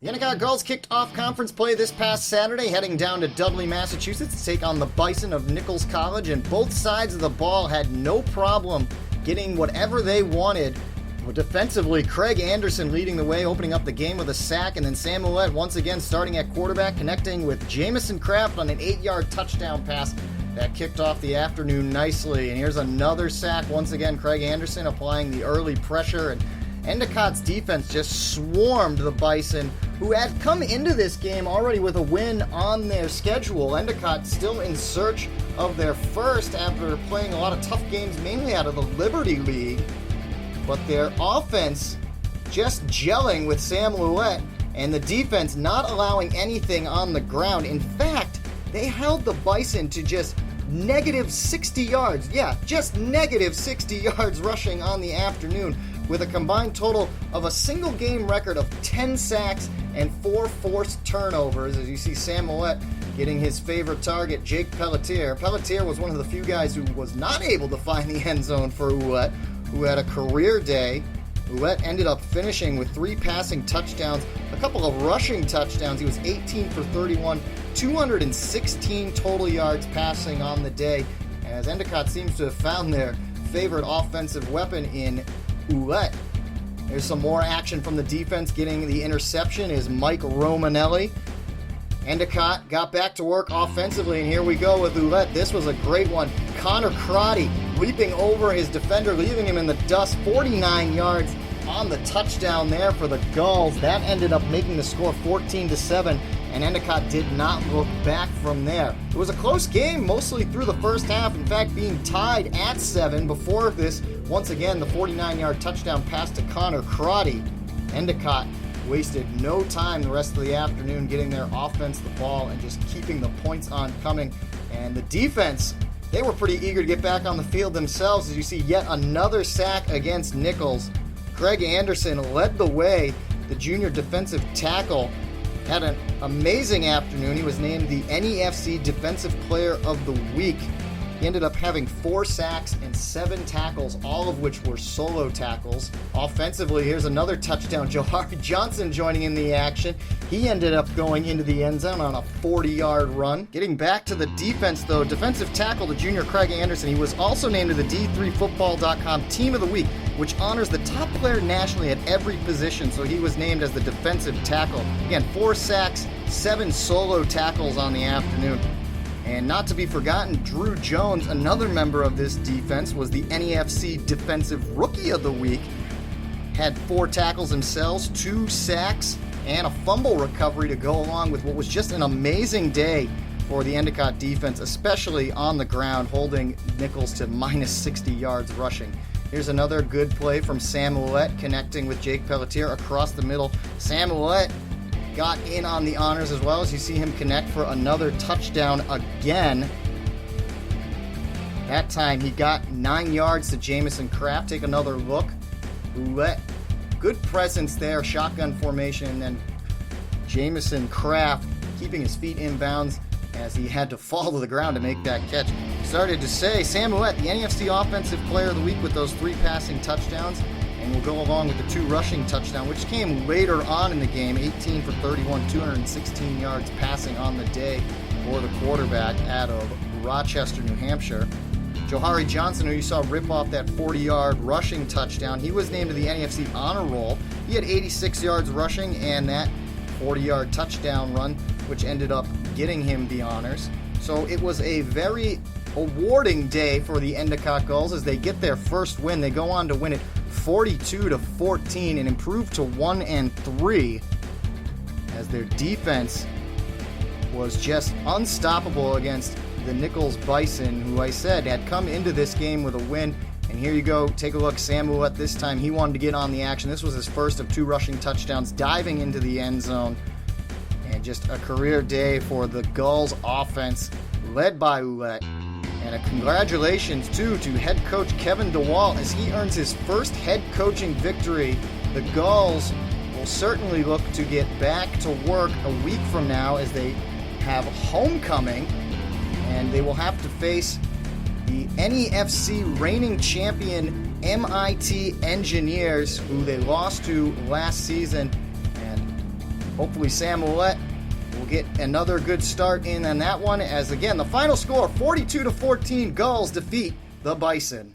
The Endicott girls kicked off conference play this past Saturday, heading down to Dudley, Massachusetts to take on the Bison of Nichols College, and both sides of the ball had no problem getting whatever they wanted. Well, defensively, Craig Anderson leading the way, opening up the game with a sack, and then Sam Ouellette once again starting at quarterback, connecting with Jamison Kraft on an 8-yard touchdown pass that kicked off the afternoon nicely. And here's another sack, once again Craig Anderson applying the early pressure, and Endicott's defense just swarmed the Bison, who had come into this game already with a win on their schedule. Endicott still in search of their first after playing a lot of tough games, mainly out of the Liberty League. But their offense just gelling with Sam Ouellette, and the defense not allowing anything on the ground. In fact, they held the Bison to just negative 60 yards. Yeah, just negative 60 yards rushing on the afternoon, with a combined total of a single game record of 10 sacks and 4 forced turnovers, as you see Sam Ouellette getting his favorite target, Jake Pelletier. Pelletier was one of the few guys who was not able to find the end zone for Ouellette, who had a career day. Ouellette ended up finishing with 3 passing touchdowns, a couple of rushing touchdowns. He was 18 for 31, 216 total yards passing on the day, as Endicott seems to have found their favorite offensive weapon in Ouellette. There's some more action from the defense. Getting the interception is Mike Romanelli. Endicott got back to work offensively, and here we go with Ouellette. This was a great one. Connor Crotty leaping over his defender, leaving him in the dust. 49 yards on the touchdown there for the Gulls. That ended up making the score 14-7, and Endicott did not look back from there. It was a close game mostly through the first half, in fact being tied at 7 before this. Once again, the 49-yard touchdown pass to Connor Crotty. Endicott wasted no time the rest of the afternoon getting their offense the ball and just keeping the points on coming. And the defense, they were pretty eager to get back on the field themselves, as you see yet another sack against Nichols. Craig Anderson led the way. The junior defensive tackle had an amazing afternoon. He was named the NEFC Defensive Player of the Week. He ended up having 4 sacks and 7 tackles, all of which were solo tackles. Offensively, here's another touchdown. Johari Johnson joining in the action. He ended up going into the end zone on a 40-yard run. Getting back to the defense, though, defensive tackle, the junior Craig Anderson, he was also named to the D3Football.com Team of the Week, which honors the top player nationally at every position, so he was named as the defensive tackle. Again, 4 sacks, 7 solo tackles on the afternoon. And not to be forgotten, Drew Jones, another member of this defense, was the NEFC Defensive Rookie of the Week. Had 4 tackles himself, 2 sacks, and a fumble recovery to go along with what was just an amazing day for the Endicott defense, especially on the ground, holding Nichols to minus 60 yards rushing. Here's another good play from Sam Ouellette, connecting with Jake Pelletier across the middle. Sam Ouellette got in on the honors as well, as you see him connect for another touchdown again. That time he got 9 yards to Jamison Kraft. Take another look. Ouellette, good presence there, shotgun formation, and then Jamison Kraft keeping his feet in bounds as he had to fall to the ground to make that catch. Started to say, Sam Ouellette, the NEFC Offensive Player of the Week with those 3 passing touchdowns, and will go along with the 2 rushing touchdowns, which came later on in the game. 18 for 31, 216 yards passing on the day for the quarterback out of Rochester, New Hampshire. Johari Johnson, who you saw rip off that 40-yard rushing touchdown, he was named to the NEFC Honor Roll. He had 86 yards rushing and that 40-yard touchdown run, which ended up getting him the honors. So it was a very awarding day for the Endicott Gulls as they get their first win. They go on to win it 42-14 and improve to 1-3, as their defense was just unstoppable against the Nichols Bison, who I said had come into this game with a win. And here you go, take a look. Sam Ouellette this time, he wanted to get on the action. This was his first of 2 rushing touchdowns, diving into the end zone. And just a career day for the Gulls offense, led by Ouellette. And a congratulations, too, to head coach Kevin DeWalt as he earns his first head coaching victory. The Gulls will certainly look to get back to work a week from now as they have homecoming, and they will have to face the NEFC reigning champion MIT Engineers, who they lost to last season. And Hopefully Sam Ouellette will get another good start in on that one, as again, the final score, 42-14, Gulls defeat the Bison.